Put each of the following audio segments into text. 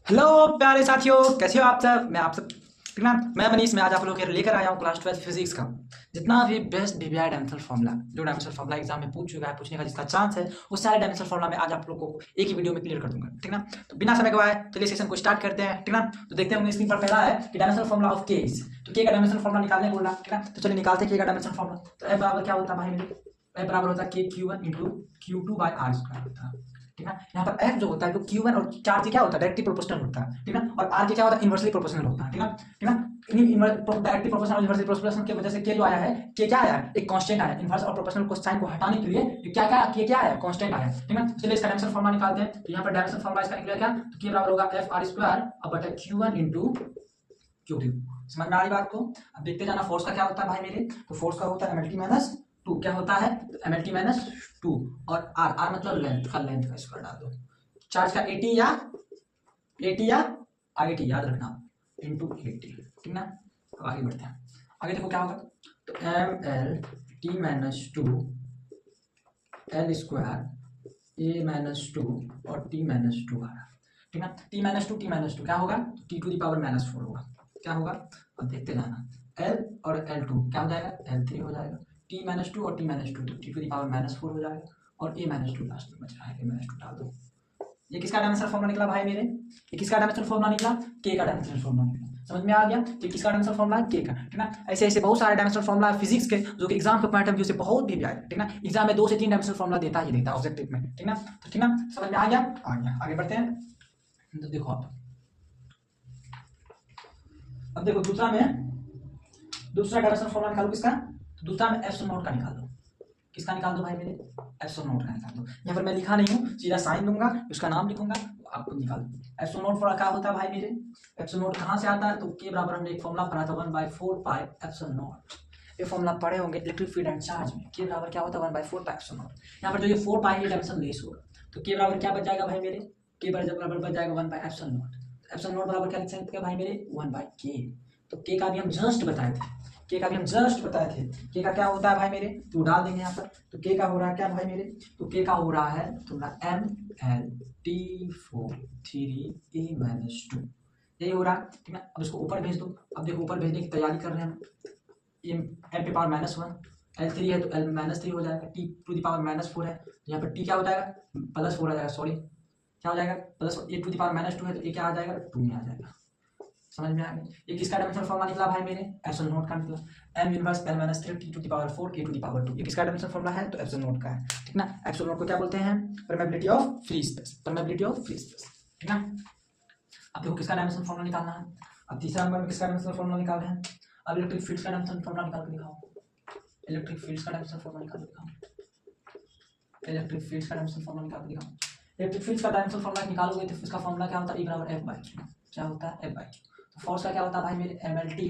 Hello प्यारे साथियों, कैसे हो आप सब। आप सब ठीक ना। मैं मनीष, मैं आज आप लोगों के लिए लेकर आया हूँ क्लास 12 फिजिक्स का जितना भी बेस्ट डीबीआई डायमेंशनल फॉर्मूला, जो डायमेंशनल फॉर्मूला एग्जाम में पूछ चुका है, पूछने का जिसका चांस है, वो सारे डायमेंशनल फॉर्मूला मैं आज आप लोगों को एक ही वीडियो में क्लियर कर दूंगा। ठीक ना। तो बिना समय गवाए चलिए सेशन को स्टार्ट करते हैं। ठीक ना। तो देखते हैं स्क्रीन पर पहला है कि डायमेंशनल फॉर्मूला ऑफ के इज, तो के का डायमेंशनल फॉर्मूला निकालने बोल रहा। ठीक ना। तो चलिए निकालते हैं के का डायमेंशनल फॉर्मूला। तो एफ बराबर क्या होता है भाई मेरे, एफ बराबर होता है के क्यू1 इंटू क्यू2 बाई आर स्क्वायर होता है। ठीक है। यहाँ पर एफ जो होता है, जो Q1 और चार्ज क्या होता है, डायरेक्टली प्रोपोर्शनल होता है। ठीक है। और आर के क्या होता है, इनवर्सली प्रोपोर्शनल होता है। ठीक है। ठीक है। डायरेक्टली प्रोपोर्शनल और इनवर्सली प्रोपोर्शनल की वजह से के जो आया है, के क्या आया है, एक कांस्टेंट आया है। इनवर्स और प्रोपोर्शनल को साइन को हटाने के लिए ये क्या क्या के क्या आया, कांस्टेंट आया है। ठीक है। चलिए इसका डायमेंशनल फॉर्मूला निकालते हैं। तो यहाँ पर डायमेंशनल फॉर्मूला इसका निकलेगा क्या, तो के बराबर होगा एफ आर स्क्वायर अब बटा Q1 इंटू Q2। समझ में आ रही बात को। अब देखते जाना फोर्स का क्या होता है भाई मेरे, तो फोर्स का होता है एमएलटी माइनस टू। क्या होता है, एमएलटी माइनस टू। और आर, आर मतलब लेंथ का, लेंथ का स्क्वायर डाल दो। चार्ज का एटी या आईटी याद रखना, इंटू एटी। ठीक ना। अब आगे बढ़ते हैं। आगे देखो क्या होगा, तो M L T minus two L square A minus two और टी माइनस टू आ रहा। ठीक है। टी माइनस टू क्या होगा, T to the power minus four होगा। क्या होगा, अब देखते जाना। एल और एल टू क्या हो जाएगा, एल थ्री हो जाएगा। टी माइनस टू और टी माइनस टू, तो T to the power minus four हो जाएगा। और ए माइनस टू लास्ट में बच रहा है, ए माइनस टू डाल दो। ये किसका डायमेंशनल फॉर्मूला निकला भाई मेरे, ये किसका डायमेंशनल फॉर्मूला निकला, के का डायमेंशनल फॉर्मूला निकला। समझ में आ गया कि किसका डायमेंशनल फॉर्मूला है, के का। ठीक ना। ऐसे ऐसे बहुत सारे डायमेंशनल फॉर्मूला है फिजिक्स के, जो कि एग्जाम के पॉइंट ऑफ व्यू से बहुत भी आए। ठीक ना। एग्जाम में 2 से 3 डायमेंशनल फॉर्मूला देता ही देता है ऑब्जेक्टिव में। ठीक ना। तो ठीक ना, समझ में आ गया। आ गया, आगे बढ़ते हैं। तो देखो अब देखो दूसरा डायमेंशनल फॉर्मूला निकालो किसका, तो दूसरा में एप्सिलॉन नॉट का निकाल दो। किसका निकाल दो भाई मेरे, एप्सिलॉन नॉट का निकाल दो। यहाँ पर मैं लिखा नहीं हूँ, सीधा साइन दूंगा, उसका नाम लिखूंगा, आपको निकाल दो। एप्सिलॉन नॉट क्या होता है भाई मेरे, एप्सिलॉन नॉट कहाँ से आता है, तो के बराबर हमने एक फॉर्मूला पढ़ा था 1/4 पाई एप्सिलॉन नॉट। ये फॉर्मूला पढ़े होंगे इलेक्ट्रिक फील्ड एंड चार्ज में। के बराबर क्या होता है 1/4 पाई एप्सिलॉन नॉट। यहाँ पर जो ये 4 पाई है डायमेंशन लेस होगा, तो के बराबर क्या बच जाएगा भाई मेरे, के बराबर बच जाएगा 1 by epsilon not. Epsilon not बराबर क्या लिख सकते हैं भाई मेरे, 1 बाई के। तो के का भी हम जस्ट बताए थे, के का भी हम जस्ट बताए थे। के का क्या होता है भाई मेरे, तो डाल देंगे यहाँ पर। तो के का हो रहा है क्या भाई मेरे, तो के का हो रहा है तुम्हारा M L T four three A minus two, यही हो रहा है। ठीक है। अब इसको ऊपर भेज दो। अब देखो ऊपर भेजने की तैयारी कर रहे हैं हम। एम पे power minus one, L three है तो एल माइनस थ्री हो जाएगा, T to the power minus four है तो यहाँ पर टी क्या हो जाएगा, प्लस फोर आ जाएगा, सॉरी क्या हो जाएगा, plus A to the power minus two है तो ये क्या आ जाएगा, टू में आ जाएगा। समझ में आ गया। ये किसका डायमेंशनल फॉर्मूला निकला भाई मेरे, एप्सिलॉन नॉट का निकला। M inverse L minus three T to the power four A to the power two, ये किसका डायमेंशनल फॉर्मूला है, तो एप्सिलॉन नॉट का है। ठीक ना। एप्सिलॉन नॉट को क्या बोलते हैं, permeability of free space, permeability of free space. ठीक ना। अब देखो किसका डायमेंशनल फॉर्मूला निकालना है। अब तीसरा नंबर में किसका डायमेंशनल फॉर्मूला निकाल रहे हैं। अब इलेक्ट्रिक फील्ड्स का डायमेंशनल फॉर्मूला निकाल के दिखाओ। इलेक्ट्रिक फील्ड्स का डायमेंशनल फॉर्मूला निकाल के दिखाओ। इलेक्ट्रिक फील्ड्स का डायमेंशनल फॉर्मूला निकाल के दिखाओ। इलेक्ट्रिक फील्ड्स का डायमेंशनल फॉर्मूला निकालोगे तो इसका फॉर्मूला क्या होता है, E बराबर एफ बाई क्यू। क्या होता है, एफ बाई क्यू। तो फोर्स का क्या होता है भाई मेरे, M L T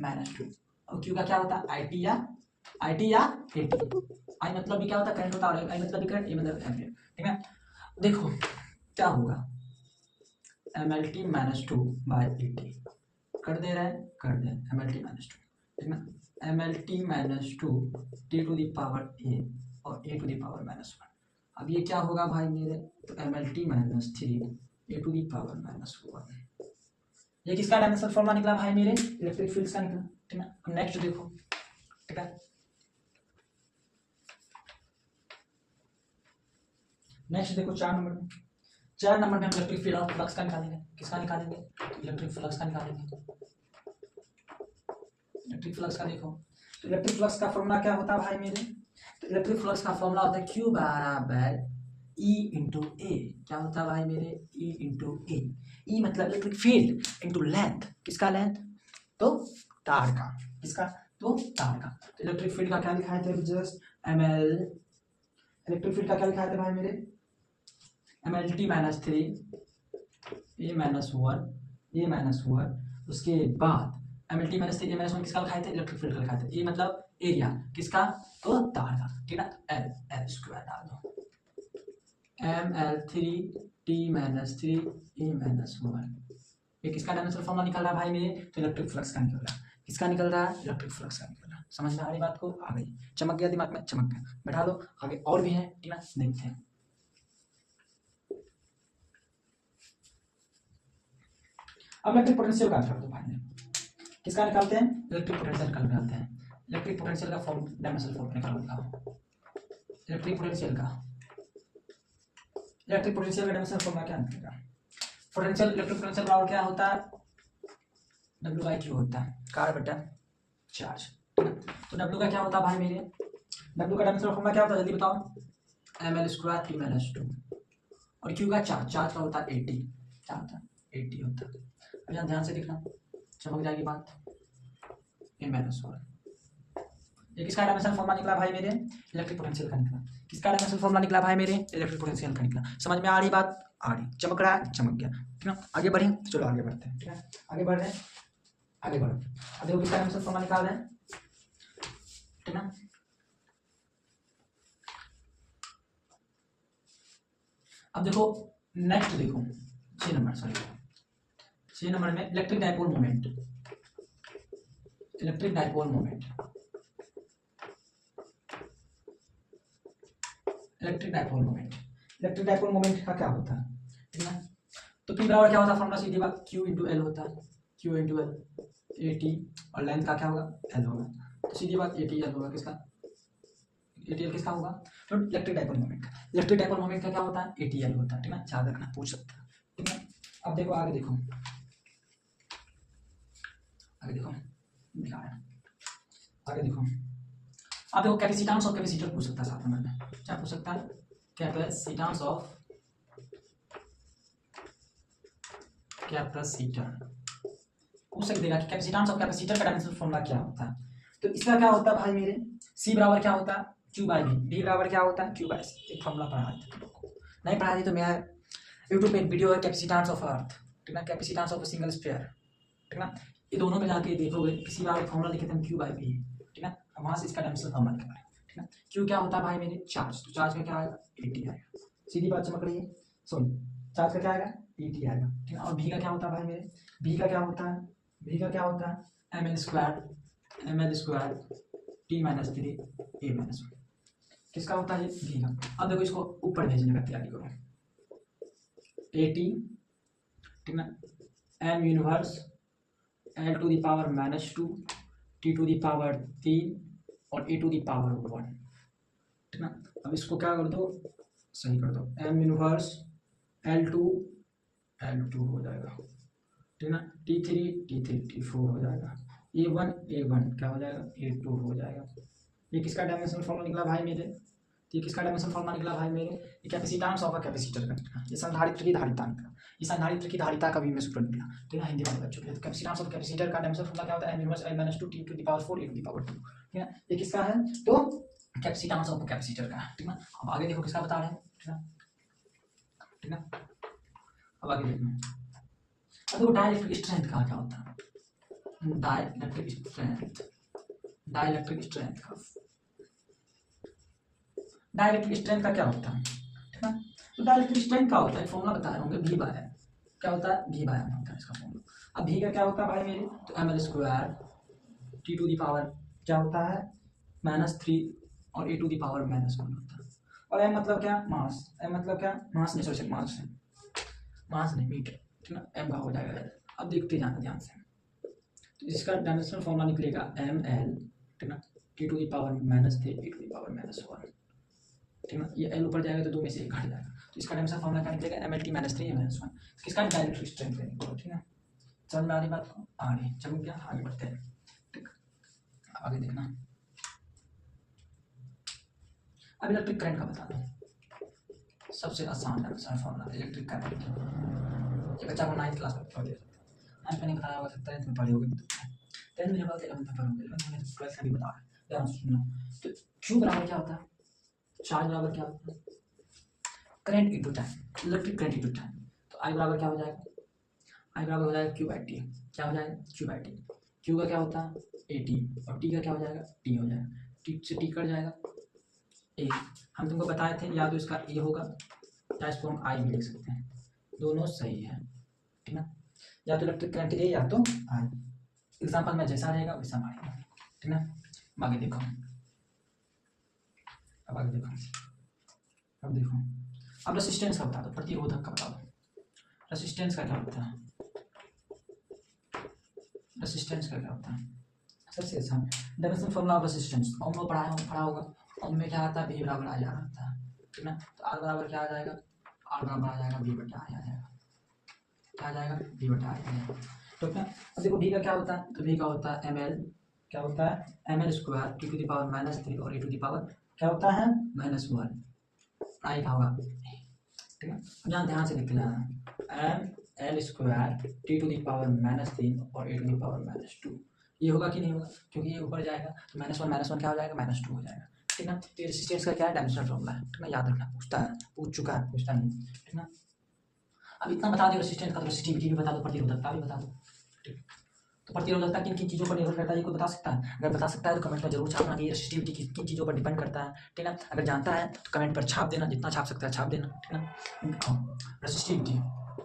minus two. और क्यू का क्या होता है, आई टी या ए टी। आई मतलब भी क्या होता है, करंट होता है, आई मतलब भी करंट, ए मतलब एम्पियर। ठीक है। देखो क्या होगा, M L T minus two by A T, कर दे रहे हैं, कर दे M L T minus two. ठीक है। M L T minus two T to the power A और A to the power minus one. अब ये क्या होगा भाई मेरे, तो M L T minus three A to the power minus one. ये किसका डायमेंशनल फॉर्मूला निकला भाई मेरे, इलेक्ट्रिक फील्ड्स का निकला। ठीक है। अब नेक्स्ट देखो। ठीक है। नेक्स्ट देखो 4 नंबर में, 4 नंबर में हम इलेक्ट्रिक फील्ड ऑफ फ्लक्स का निकालेंगे। किसका निकालेंगे, इलेक्ट्रिक फ्लक्स का निकालेंगे। इलेक्ट्रिक फ्लक्स का देखो, तो इलेक्ट्रिक फ्लक्स का फॉर्मूला क्या होता है भाई मेरे, तो इलेक्ट्रिक फ्लक्स का फॉर्मूला होता है क्यू बराबर ई इंटू ए। क्या होता है भाई मेरे, ई इंटू ए। ई मतलब इलेक्ट्रिक फील्ड इंटू लेंथ, किसका लेंथ, तो तार का, किसका, तो तार का। तो इलेक्ट्रिक फील्ड का क्या लिखा है, just M L, electric field का क्या लिखा है भाई मेरे, M L T minus three A minus one, A minus one. उसके बाद M L T minus three A minus one किसका लिखाए थे, इलेक्ट्रिक फील्ड का लिखाए थे। ए मतलब एरिया, किसका, तो तार का। ठीक है। एल एल स्क्वायर डाल दो, M L three T minus three A minus one. ये किसका डायमेंशनल फॉर्मूला निकल रहा है भाई मेरे, तो इलेक्ट्रिक फ्लक्स का निकल रहा है। किसका निकल रहा है, इलेक्ट्रिक फ्लक्स का निकल रहा है। समझ में आ रही बात को, आ गई, चमक गया दिमाग में, चमक गया, बैठा लो। आगे और भी है, ठीक है, देखते हैं। अब इलेक्ट्रिक पोटेंशियल का कर दो भाई ने, किसका निकालते हैं, इलेक्ट्रिक पोटेंशियल का निकालते हैं। इलेक्ट्रिक पोटेंशियल का फॉर्म डायमेंशनल फॉर्म निकालो, दिखाओ इलेक्ट्रिक पोटेंशियल का। इलेक्ट्रिक पोटेंशियल का डायमेंशनल फॉर्म क्या निकलेगा, पोटेंशियल इलेक्ट्रिक पोटेंशियल बराबर क्या होता है, W/Q होता है, कार बटा चार्ज। तो W का क्या होता है भाई मेरे, W का डायमेंशनल फॉर्म क्या होता है जल्दी बताओ, ml² q - 2, और Q का चार्ज का होता है 80, क्या होता है 80 होता है। अब यहाँ ध्यान से देखना, चमक जाएगी बात, m-1। ये किसका डायमेंशनल फॉर्मूला निकला भाई मेरे, इलेक्ट्रिक पोटेंशियल का निकला। किसका डायमेंशनल फॉर्मूला निकला भाई मेरे, इलेक्ट्रिक पोटेंशियल का निकला। समझ में आ रही बात, आ रही, चमक रहा है, चमक गया, ठीक है। आगे बढ़े, चलो आगे बढ़ते हैं, ठीक है, आगे बढ़ रहे हैं, आगे बढ़ो। अब देखो किसका डायमेंशनल फॉर्मूला निकाल रहे हैं, ठीक है। अब देखो नेक्स्ट देखो 6 नंबर, सॉरी 6 नंबर में electric dipole moment, electric dipole moment, electric dipole moment, electric dipole moment का क्या होता है, ठीक है। तो P बराबर क्या होता है, फॉर्मूला सीधी बात Q × L होता है, Q × L, AT, और लेंथ का क्या होगा, L होगा, तो सीधी बात ATL होगा, किसका ATL किसका होगा, तो electric dipole moment. Electric dipole moment का क्या होता है, ATL होता है, ठीक है, याद रखना, पूछ सकता है, ठीक है। अब देखो आगे देखो, आगे देखो दिखा रहा है, आगे देखो। अब देखो कैपेसिटेंस ऑफ कैपेसिटर पूछ सकता है 7 नंबर में, क्या पूछ सकता है, कैपेसिटेंस ऑफ कैपेसिटर पूछ सकता है कि कैपेसिटेंस ऑफ कैपेसिटर का डायमेंशनल फॉर्मूला क्या होता है। तो इसका क्या होता है भाई मेरे, C बराबर क्या होता है, Q/V, B बराबर क्या होता है, Q/C। एक फॉर्मूला पढ़ा है, नहीं पढ़ा दी तो मेरा यूट्यूब पे वीडियो है कैपेसिटेंस ऑफ अर्थ, ठीक है, कैपेसिटेंस ऑफ सिंगल स्फीयर, ठीक है। ये दोनों में जाके देखोगे किसी बार फॉर्मूला लिखे थे Q/V, ठीक है, वहां से इसका डायमेंशनल फॉर्मूला निकालें, ठीक है। Q क्या होता है भाई मेरे, चार्ज, तो चार्ज का क्या आएगा, 80 आएगा, सीधी बात चमक रही है, सुन, चार्ज का क्या आएगा, 80 आएगा, ठीक है। और V का क्या होता है भाई मेरे, V का क्या होता है, V का क्या होता है, ml² T-3 A-1, किसका होता है V का। अब देखो इसको ऊपर भेजने का तैयारी करो, AT, ठीक है, m यूनिवर्स L⁻⁻2 T⁻3 और A⁻1, ठीक है। अब इसको क्या कर दो, सही कर दो, m यूनिवर्स L2 हो जाएगा, ठीक है ना, T3 T4 हो जाएगा, A1 क्या हो जाएगा, A2 हो जाएगा। ये किसका डायमेंशनल फॉर्मूला निकला भाई मेरे, ये किसका डायमेंशनल फॉर्मूला निकला भाई मेरे, ये कैपेसिटेंस ऑफ अ कैपेसिटर का निकला, ये संधारित्र की धारिता निकला, ये संधारित्र की धारिता का भी में सूत्र निकला, ठीक है, हिंदी वाले बच्चों के लिए। तो कैपेसिटेंस ऑफ कैपेसिटर का डायमेंशनल फॉर्मूला क्या होता है, m inverse L-2 T⁴ A⁻2, ठीक है। ये किसका है, तो कैपेसिटेंस ऑफ कैपेसिटर का, ठीक है। अब आगे देखो किसका बता रहे हैं, ठीक है, ठीक है। अब आगे देखो, अब देखो डाइलेक्ट्रिक स्ट्रेंथ का क्या होता है, डाइलेक्ट्रिक स्ट्रेंथ, डाइलेक्ट्रिक स्ट्रेंथ का, डाइलेक्ट्रिक स्ट्रेंथ का क्या होता है, ठीक है। तो डाइलेक्ट्रिक स्ट्रेंथ का होता है, फॉर्मूला बता रहे होंगे, V बाय, क्या होता है, V बाय होता है इसका फॉर्मूला। अब V का क्या होता है भाई मेरे, तो ml² T⁻, क्या होता है, -3 और A⁻1 होता है, और m मतलब क्या, मास, m मतलब क्या, मास नहीं, सॉरी मास है, मास नहीं मीटर, ठीक है, m का हो जाएगा। अब देखते जाना ध्यान से, तो इसका डायमेंशनल फॉर्मूला निकलेगा ml, ठीक है, T⁻3 A⁻1, ठीक है। ये L ऊपर जाएगा तो 2 में से 1 घट जाएगा, तो इसका डायमेंशनल फॉर्मूला क्या निकलेगा, ml_T-3 A-1, किसका डाइलेक्ट्रिक स्ट्रेंथ निकलेगा, ठीक है। समझ में आ रही बात को, आ रही, चलो क्या आगे बढ़ते हैं, ठीक, आगे देखना। अब इलेक्ट्रिक करंट का बता दो, सबसे आसान डायमेंशनल फॉर्मूला इलेक्ट्रिक करंट, ये बच्चा को 9th क्लास में पढ़ लिया, मैंने बताया होगा 10th में पढ़े होगे, 10th में जब 11th में पढ़ोगे, 11th में 12th में भी बता रहा है, ध्यान से सुनना। तो Q बराबर क्या होता है, चार्ज बराबर क्या होता है, current into time, electric current into time, तो I बराबर क्या हो जाएगा, I बराबर हो जाएगा Q/T, क्या हो जाएगा, Q/T। Q का क्या होता है, AT, और T का क्या हो जाएगा, T हो जाएगा, T से T कट जाएगा, A। हम तुमको बताए थे, या तो इसका A होगा या इसको हम I भी लिख सकते हैं, दोनों सही है, ठीक है, या तो इलेक्ट्रिक करंट A या तो I, एग्जाम्पल में जैसा रहेगा वैसा मारेगा, ठीक है। आगे देखो, अब आगे देखो, अब देखो, अब रेसिस्टेंस का बता दो, प्रतिरोधक का बता दो, रेसिस्टेंस का क्या होता है, रेसिस्टेंस का क्या होता है? सबसे आसान डायमेंशन फॉर्मूला ऑफ रेसिस्टेंस ओम में पढ़ा होगा। ओम में क्या आता है? V बराबर I R आता है, ठीक ना। तो R बराबर क्या आ जाएगा? R बराबर आ जाएगा V बटा I आ जाएगा। क्या आ जाएगा? V बटा I आ जाएगा, ठीक है। अब देखो V का क्या होता है? तो V का होता है ml, क्या होता है? ml square t to the power -3 और a टू द पावर क्या होता है? -1 I का होगा, ठीक है। यहाँ ध्यान से लिख लेना ml square t to the power -3 और a टू द पावर -2। ये होगा कि नहीं होगा? क्योंकि ये ऊपर जाएगा तो -1 क्या हो जाएगा? -2 हो जाएगा, ठीक ना। तो ये रेसिस्टेंस का क्या है? डायमेंशनल फॉर्मूला है, ठीक ना। याद रखना, पूछ चुका है, पूछता नहीं, ठीक ना। अब इतना बता दो रेसिस्टेंस का, तो रेसिस्टिविटी भी बता दो, प्रतिरोधकता भी बता दो, ठीक। तो प्रतिरोधकता किन किन चीज़ों पर निर्भर करता है, ये कोई बता सकता है? अगर बता सकता है तो कमेंट में जरूर छापना कि रेसिस्टिविटी किन किन चीज़ों पर डिपेंड करता है, ठीक ना। अगर जानता है तो कमेंट पर छाप देना, जितना छाप सकता है छाप देना, ठीक ना। रेसिस्टिविटी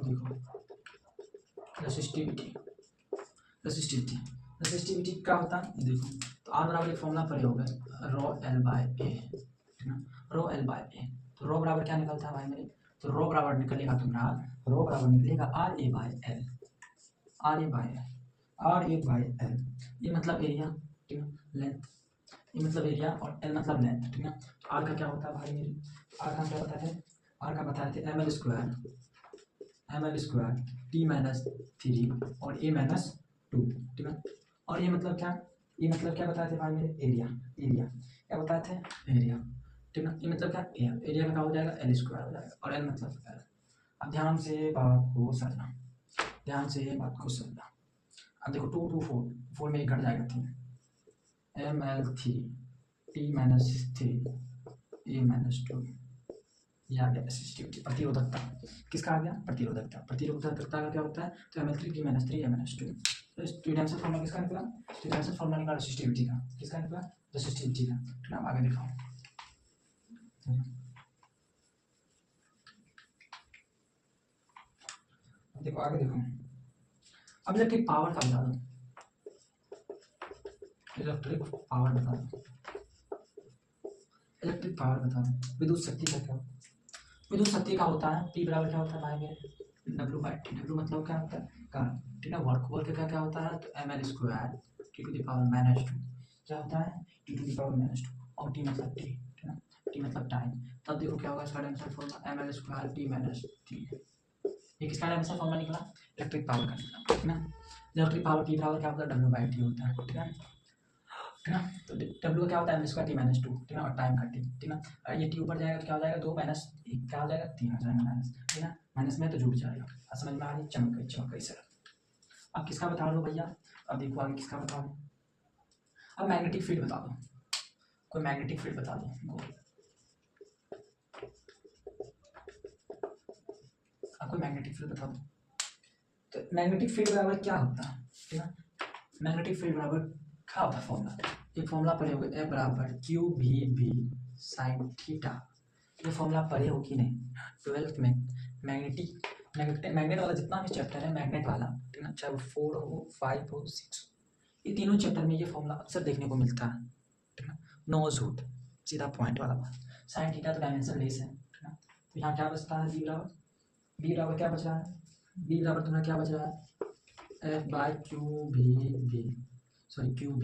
देखो, रेसिस्टिविटी रेसिस्टिविटी रेसिस्टिविटी क्या होता है? देखो, तो R बराबर एक फॉर्मूला पढ़े होगा, रो एल बाय ए, ठीक ना। रो एल बाय ए, तो रो बराबर क्या निकलता है भाई मेरे? तो रो बराबर निकलेगा तुम्हारा, रो बराबर निकलेगा R A by L, R A by L, R A by L. ये मतलब एरिया, ठीक है, लेंथ, ये मतलब एरिया और एल मतलब लेंथ, ठीक है। तो आर का क्या होता है भाई मेरे? आर का क्या बताते हैं? आर का बताए थे एम एल स्क्वायर टी -3 और ए -2, ठीक है। और ये मतलब क्या? ये मतलब क्या बताए थे भाई मेरे? एरिया, एरिया क्या बताए थे? एरिया, ठीक है। ये मतलब क्या? एरिया का क्या हो जाएगा? एल स्क्वायर हो जाएगा, और एल मतलब क्या? अब ध्यान से बात को समझना, ध्यान से बात को समझना। अब देखो 2 2 4 4 में घट जाएगा, 3 ml3 t -3 a -2, ये आ गया रेसिस्टिविटी, प्रतिरोधकता। किसका आ गया? प्रतिरोधकता। प्रतिरोधकता का क्या होता है? तो ml3 t -3 a -2। तो स्टूडेंट्स फॉर्मूला किसका निकला? स्टूडेंट्स फॉर्मूला निकला रेसिस्टिविटी का। किसका निकला? रेसिस्टिविटी का, ठीक है। आगे दिखाओ, देखो आगे देखो। अब इलेक्ट्रिक पावर का बता दो, इलेक्ट्रिक पावर बता दो, इलेक्ट्रिक पावर बता दो। विद्युत शक्ति का क्या? विद्युत शक्ति का होता है P बराबर क्या होता है भाई मेरे? W by T. W मतलब क्या होता है? करंट, ठीक है। वर्क का क्या होता है? तो ml square T to the power -2 क्या होता है? टी टू द पावर -2, और टी मतलब टी, ठीक है। टी मतलब टाइम। तब देखो क्या होगा इसका dimensional formula? ml square T -3। ये किसका डायमेंशनल फॉर्मूला निकला? इलेक्ट्रिक पावर का निकला, ठीक ना। इलेक्ट्रिक पावर P बराबर क्या होता है? W बाई टी होता है, ठीक है, ठीक ना। तो W का क्या होता है? ml स्क्वायर टी -2, ठीक ना, और टाइम का टी, ठीक ना। और ये टी ऊपर जाएगा तो क्या हो जाएगा? 2 -1 क्या हो जाएगा? 3 हो जाएगा माइनस, ठीक ना। माइनस में तो जुड़ जाएगा। समझ में आ रही? चमक गई सर। अब किसका बता दो भैया? अब देखो आगे किसका बता दो। अब मैग्नेटिक फील्ड बता दो, कोई मैग्नेटिक फील्ड बता दो। अब कोई मैग्नेटिक फील्ड बता दो। तो मैग्नेटिक फील्ड बराबर क्या होता है, ठीक है। मैग्नेटिक फील्ड बराबर क्या होता है? फॉर्मूला, एक फॉर्मूला पढ़े होगे, ए बराबर क्यू भी बी साइन थीटा। ये फॉर्मूला पढ़े हो कि नहीं? 12th में मैग्नेट वाला जितना भी चैप्टर है, मैग्नेट वाला, ठीक ना, चाहे वो 4 हो 5 हो 6, ये तीनों चैप्टर में ये फॉर्मूला अक्सर देखने को मिलता है, ठीक ना। नो झूठ, सीधा पॉइंट वाला बात। साइन थीटा तो डायमेंशन लेस है, ठीक ना। तो यहाँ क्या बचता है? बी बराबर क्या बच रहा है? बी बराबर तुम्हारा क्या बच रहा है? एफ बाई क्यू भी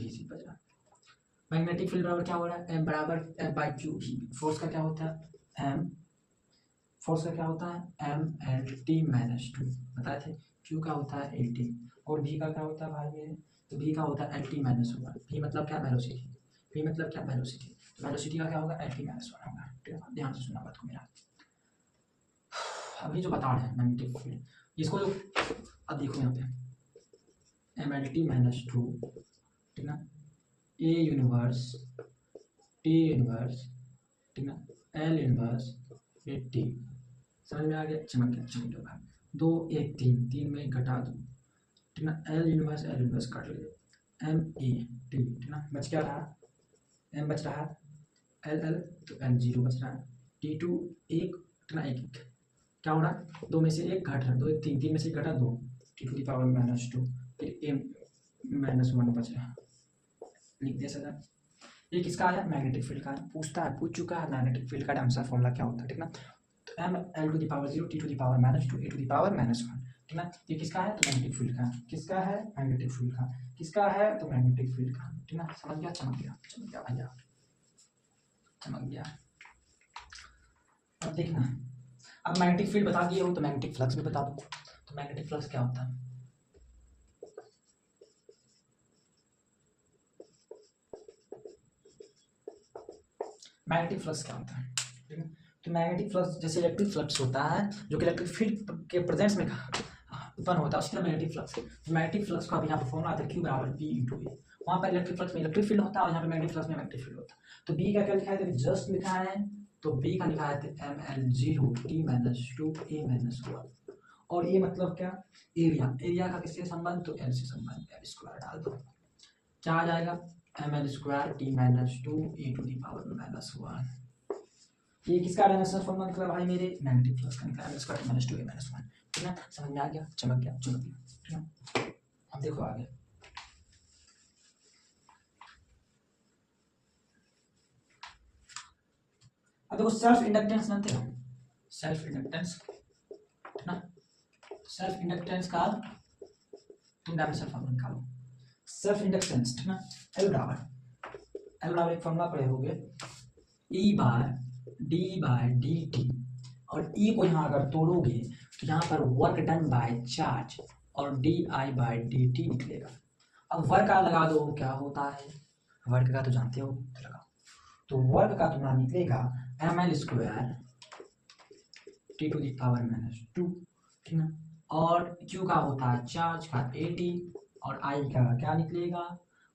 सी बच रहा है। मैग्नेटिक फील्ड बराबर क्या हो रहा है? एम बराबर एफ बाई क्यू भी। फोर्स का क्या होता है? m/2 बताए थे। क्यू का होता है lt, और v का क्या होता है भाई मेरे? तो v का होता है lt-1। v मतलब क्या? वेलोसिटी। v मतलब क्या? वेलोसिटी। तो वेलोसिटी का क्या होगा? lt-1 होगा, ठीक है। ध्यान से सुनना बात को मेरा। अभी जो बता रहे हैं मैग्नेटिक फील्ड, इसको जो अब देखो यहाँ पे mlt-2, ठीक ना, a यूनिवर्स t इनवर्स, ठीक ना, l इनवर्स t। समझ में आ गया? चमक गया भाई। 2 1 3 3 में घटा दो, ठीक ना। l इनवर्स काट लीजिए, m e t, ठीक ना। बच क्या रहा? m बच रहा है, l तो l 0 बच रहा है, t2 1, ठीक ना, 1 क्या हो रहा है? 2 में से 1 घट रहा है, 2 1 3 में से 1 घटा 2, टी टू द पावर -2, फिर m -1 बच रहा है। लिख दिया सर। ये किसका आया? मैग्नेटिक फील्ड का। पूछ चुका है मैग्नेटिक फील्ड का डायमेंशनल फॉर्मूला क्या होता है, ठीक ना। तो m l to the power 0 t to the power -2 a to the power -1, ठीक ना। ये किसका है? तो मैग्नेटिक फील्ड का। किसका है? मैग्नेटिक फील्ड का। किसका है? तो मैग्नेटिक फील्ड का, ठीक ना। समझ गया? चमक गया, चमक गया भैया, चमक गया। अब देखना, अब मैग्नेटिक फील्ड बता दिए हो तो मैग्नेटिक फ्लक्स भी बता दो। तो मैग्नेटिक फ्लक्स क्या होता है? मैग्नेटिक फ्लक्स क्या होता है, ठीक है। तो मैग्नेटिक फ्लक्स जैसे इलेक्ट्रिक फ्लक्स होता है जो कि इलेक्ट्रिक फील्ड के प्रेजेंस में उत्पन्न होता है, उसी तरह मैग्नेटिक फ्लक्स है। मैग्नेटिक फ्लक्स का भी यहाँ पर फॉर्मूला आता है Q बराबर P इंटू ए। वहाँ पर इलेक्ट्रिक फ्लक्स में इलेक्ट्रिक फील्ड होता है और यहाँ पर मैग्नेटिक फ्लक्स में मैग्नेटिक फील्ड होता है। तो B का क्या लिखा है? जस्ट लिखा है, तो B का लिखा है ml0 t minus 2 a minus 1। और ये मतलब क्या? एरिया, एरिया का किससे संबंध? तो L से संबंध, L स्क्वायर डाल दो, क्या आ जाएगा? ml square t minus 2 a to the power minus 1। ये किसका डायमेंशनल फॉर्मूला निकला भाई मेरे? मैग्नेटिक फ्लक्स का निकला, इसका माइनस 2 a माइनस 1, ठीक है। समझ में आ गया? चमक गया, चमक गया, ठीक है। अब देखो आगे, अब देखो सेल्फ इंडक्टेंस जानते हो? सेल्फ इंडक्टेंस, ठीक ना। सेल्फ इंडक्टेंस का तुम डायमेंशनल फॉर्मूला निकालो। सेल्फ इंडक्टेंस, ठीक ना। एल बराबर एक फॉर्मूला पढ़े होगे, E bar D by D T, और ई को यहाँ अगर तोड़ोगे तो यहाँ पर वर्क डन बाय चार्ज और D I by D T निकलेगा। अब वर्क का लगा दो, क्या होता है? वर्क का तो जानते हो, लगाओ। तो वर्क का तुम्हारा निकलेगा M L square T to the power minus 2, ठीक ना। और क्यू का होता है चार्ज का ए टी, और आई का क्या निकलेगा?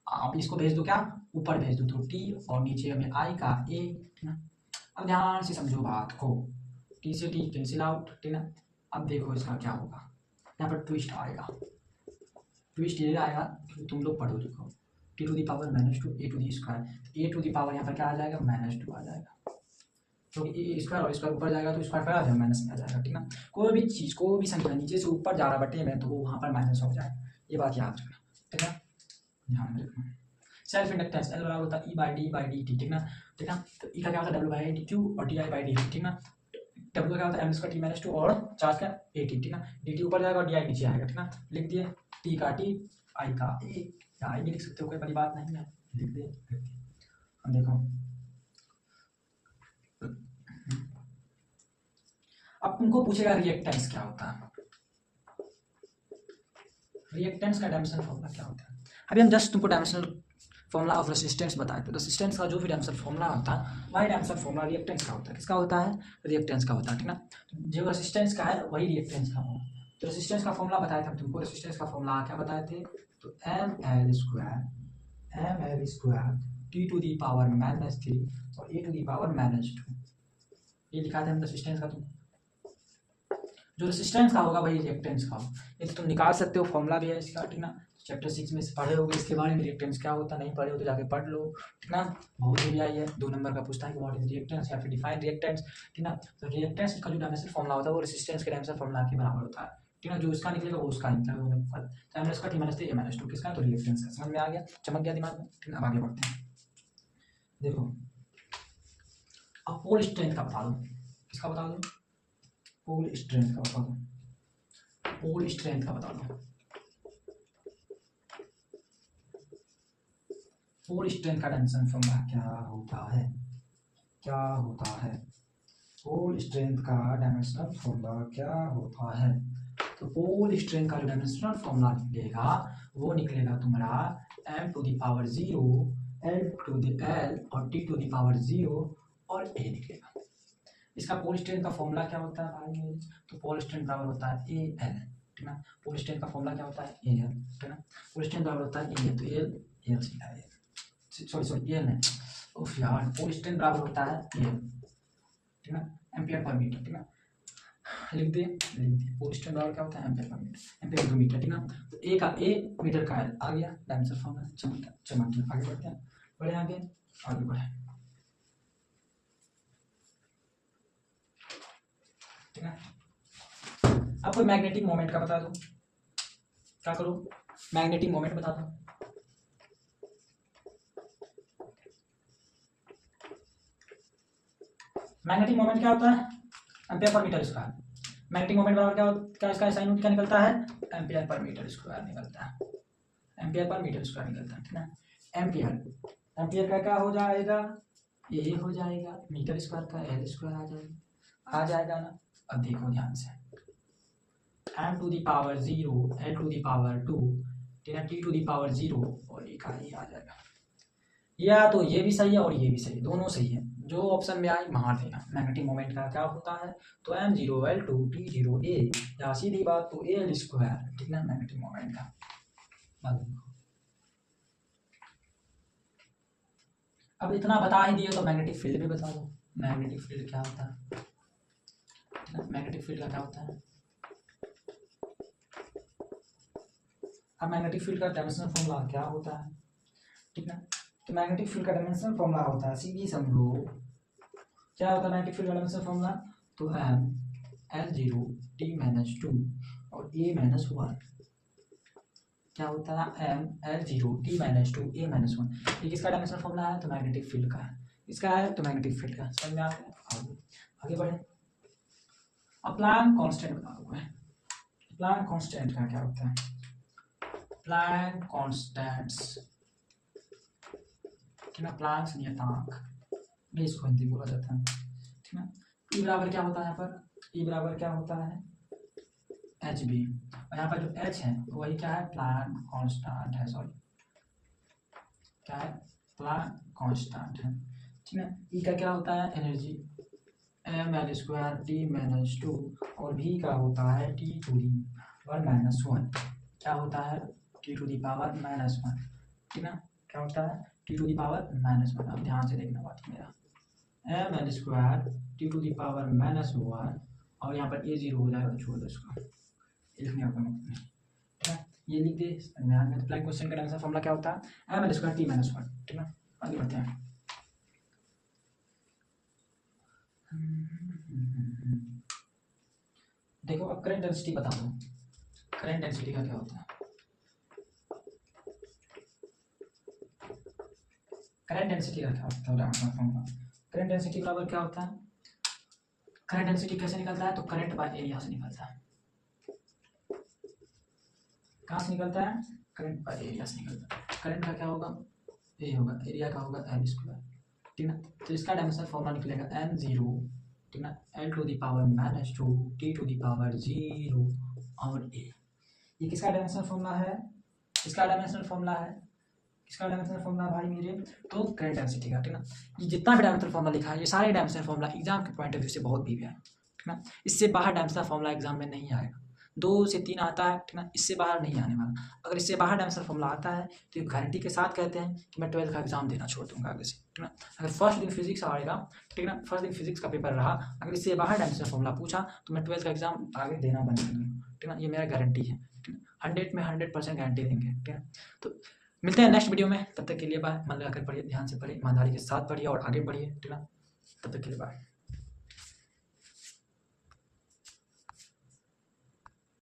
आप इसको भेज दो, क्या ऊपर भेज दो तो टी, और नीचे में आई का ए, ठीक ना। अब ध्यान से समझो बात को, टी से टी कैंसिल आउट, ठीक ना। अब देखो इसका क्या होगा, यहाँ पर ट्विस्ट आएगा, ट्विस्ट ये आएगा, तुम लोग पढ़ो, देखो T to the power minus 2 A to the square, A to the power यहाँ पर क्या आ जाएगा? माइनस 2 आ जाएगा, क्योंकि ए स्क्वायर और स्क्वायर ऊपर जाएगा तो स्क्वायर पर आ जाएगा, माइनस में आ जाएगा, ठीक ना। कोई भी चीज़, कोई भी संख्या नीचे से ऊपर जा रहा बटे में तो वो वहाँ पर माइनस हो जाएगा, ये बात याद रखना, ठीक है, ध्यान में रखना। सेल्फ इंडक्टेंस एल बराबर होता है ई बाई डी टी, ठीक ना, ठीक है। तो ई का क्या होता है? डब्ल्यू बाई डी क्यू और डी आई बाई डी, ठीक ना। डब्ल्यू का क्या होता है? एम स्क्वायर टी माइनस 2 और चार्ज का ए टी, ठीक ना। डी टी ऊपर जाएगा और डी आई नीचे आएगा, ठीक ना। लिख दिए, टी का टी, आई का ए, या आई भी लिख सकते हो, कोई बड़ी बात नहीं है, लिख दिए, लिख दिए। अब देखो, अब तुमको पूछेगा रिएक्टेंस क्या होता है, रिएक्टेंस का डायमेंशनल फॉर्मूला क्या होता है। अभी हम जस्ट तुमको डायमेंशनल फॉर्मूला ऑफ रेसिस्टेंस बताए थे, तो रेसिस्टेंस का जो भी डायमेंशनल फॉर्मूला होता है वही डायमेंशनल फॉर्मूला रिएक्टेंस का होता है। किसका होता है? रिएक्टेंस का होता है, ठीक ना। जो रेसिस्टेंस का है वही रिएक्टेंस का होगा। तो रेसिस्टेंस का फॉर्मूला बताए थे हम तुमको, रेसिस्टेंस का फॉर्मूला क्या बताए थे? तो M L square T to the power minus 3 और A to the power minus 2, ये लिखा था हम रेसिस्टेंस का। तुम जो रेसिस्टेंस का होगा वही रिएक्टेंस का होगा, ये तो तुम निकाल सकते हो, फॉर्मूला भी है इसका, ठीक ना। चैप्टर 6 में से पढ़े होगे इसके बारे में, रिएक्टेंस क्या होता है, नहीं पढ़े हो तो जाके पढ़ लो, ठीक ना। बहुत ही आई है, 2 नंबर का पूछता है कि व्हाट इज रिएक्टेंस या फिर डिफाइन रिएक्टेंस, ठीक ना। तो रिएक्टेंस का जो डायमेंशनल फॉर्मूला होता है वो रेसिस्टेंस के डायमेंशनल फॉर्मूला के बराबर होता है, ठीक ना। जो इसका निकलेगा वो उसका निकलेगा, तो एम इसका टी माइनस 3 ए माइनस 2 किसका? तो रिएक्टेंस का। समझ में आ गया? चमक गया दिमाग में, ठीक ना। अब आगे बढ़ते हैं, देखो अब पोल स्ट्रेंथ का बता दो। किसका बता दो? पोल स्ट्रेंथ का बता दो, पोल स्ट्रेंथ का बता दो। पोल स्ट्रेंथ का डायमेंशनल फॉर्मूला क्या होता है? क्या होता है? पोल स्ट्रेंथ का डायमेंशनल फॉर्मूला क्या होता है? तो पोल स्ट्रेंथ का जो डायमेंशनल फॉर्मूला निकलेगा वो निकलेगा तुम्हारा m to the power 0 l to the l और t टू द पावर 0 और a निकलेगा। इसका पोल स्ट्रेंथ का फॉर्मूला क्या होता है भाई? तो पोल स्ट्रेंथ बराबर होता है ए एल, ठीक ना। पोल स्ट्रेंथ का फॉर्मूला क्या होता है? ए एल, ठीक ना। पोल स्ट्रेंथ बराबर होता है ए, तो एल सीधा है, सॉरी एल नहीं, उफ यार, पोल स्ट्रेंथ बराबर होता है एल, ठीक ना, एम्पियर पर मीटर, ठीक ना। लिख दिए, पोल स्ट्रेंथ बराबर क्या होता है? Ampere per metre, ampere per metre, ठीक ना। तो ए का ए, मीटर का एल आ गया, डायमेंशनल फॉर्मूला। चमक गया। आगे बढ़ते हैं, बढ़े आगे बढ़े, ठीक है। अब कोई मैग्नेटिक मोमेंट का बता दो, क्या करो? मैग्नेटिक मोमेंट बता दो। मैग्नेटिक मोमेंट क्या होता है? Ampere per metre square. Magnetic moment बराबर क्या इसका SI यूनिट क्या निकलता है, एम्पियर पर मीटर स्क्वायर निकलता है, एम्पियर पर मीटर स्क्वायर निकलता है, ठीक ना। एम्पियर का क्या हो जाएगा, ये हो जाएगा, मीटर स्क्वायर का L स्क्वायर आ जाएगा ना। अब देखो ध्यान से, m to the power 0 L to the power 2 ठीक है, T टू द पावर 0 और ये का ही आ जाएगा। या तो ये भी सही है और ये भी सही है, दोनों सही है, जो ऑप्शन में आए वहां देना। मैग्नेटिक मोमेंट का क्या होता है, तो m0 L2 T0 A, या सीधी बात तो L स्क्वायर, ठीक ना, मैग्नेटिक मोमेंट का। अब इतना बता ही दिए तो मैग्नेटिक फील्ड भी बता दो। मैग्नेटिक फील्ड क्या होता है, मैग्नेटिक फील्ड का क्या होता है। अब मैग्नेटिक फील्ड का डायमेंशनल फॉर्मूला क्या होता है, ठीक है। तो मैग्नेटिक फील्ड का डायमेंशनल फॉर्मूला होता है, सीधी समझो क्या होता है मैग्नेटिक फील्ड का डायमेंशनल फॉर्मूला, तो m L0 T-2 और A-1 क्या होता है, m L0 T-2 A-1। ये किसका डायमेंशनल फॉर्मूला है, तो मैग्नेटिक फील्ड का है, इसका है तो मैग्नेटिक फील्ड का। समझ में आ गया, आगे बढ़े। अब प्लैंक कांस्टेंट बता दो मैं। प्लैंक कांस्टेंट का क्या होता है, प्लैंक कांस्टेंट्स, ठीक है, प्लैंक्स नियतांक भी इसको हिंदी बोला जाता है, ठीक है। ई बराबर क्या होता है यहाँ पर, ई बराबर क्या होता है एच बी, और यहाँ पर जो एच है वही क्या है, प्लैंक कांस्टेंट है, सॉरी क्या है, प्लैंक कांस्टेंट है, ठीक है। ई का क्या होता है, एनर्जी mL² T-2 और भी का होता है T टू दी पावर -1, क्या होता है T टू दी पावर -1, ठीक है, क्या होता है T टू दी पावर -1। अब ध्यान से देखना बात मेरा, mL² T to the power -1 और यहाँ पर A0 हो जाएगा, छोड़ दो इसको, लिखने का मतलब ठीक है, ये लिख दे। तो प्लैंक क्वेश्चन का डायमेंशन फॉर्मूला क्या होता है, mL² T-1, ठीक है। आगे बढ़ते हैं। देखो अब करंट डेंसिटी बता दो, करंट डेंसिटी का क्या होता है, करंट डेंसिटी का क्या होता है, करंट डेंसिटी बराबर क्या होता है, करंट डेंसिटी कैसे निकलता है, तो करंट बाय एरिया से निकलता है। कहाँ से निकलता है, करंट बाय एरिया से निकलता है। करंट का क्या होगा, ए होगा, एरिया का होगा L², ठीक ना। तो इसका डायमेंशनल फॉर्मूला निकलेगा m0, ठीक ना, L to the power -2 T to the power 0 और A। ये किसका डायमेंशनल फॉर्मूला है, इसका डायमेंशनल फॉर्मूला है, किसका डायमेंशनल फॉर्मूला भाई मेरे, तो करंट डेंसिटी का, ठीक ना। ये जितना भी डायमेंशनल फॉर्मूला लिखा है ये सारे डायमेंशनल फॉर्मूला एग्जाम के पॉइंट ऑफ व्यू से बहुत भी है, ठीक ना। इससे बाहर डायमेंशनल फॉर्मूला एग्जाम में नहीं आएगा, 2 से 3 आता है, ठीक ना, इससे बाहर नहीं आने वाला। अगर इससे बाहर डायमेंशनल फॉर्मूला आता है तो ये गारंटी के साथ कहते हैं कि मैं 12th का एग्जाम देना छोड़ दूंगा आगे से, ठीक ना। अगर फर्स्ट दिन फिजिक्स आएगा, ठीक ना, फर्स्ट दिन फिजिक्स का पेपर रहा, अगर इससे बाहर डायमेंशनल फॉर्मूला पूछा तो मैं 12th का एग्जाम आगे देना बंद कर दूंगा, ठीक ना। ये मेरा गारंटी है, ठीक है, 100 में 100% गारंटी देंगे, ठीक है। तो मिलते हैं नेक्स्ट वीडियो में, तब तक के लिए बाय। मन लगाकर पढ़िए, ध्यान से पढ़िए, ईमानदारी के साथ पढ़िए और आगे बढ़िए, ठीक है। तब तक के लिए बाय।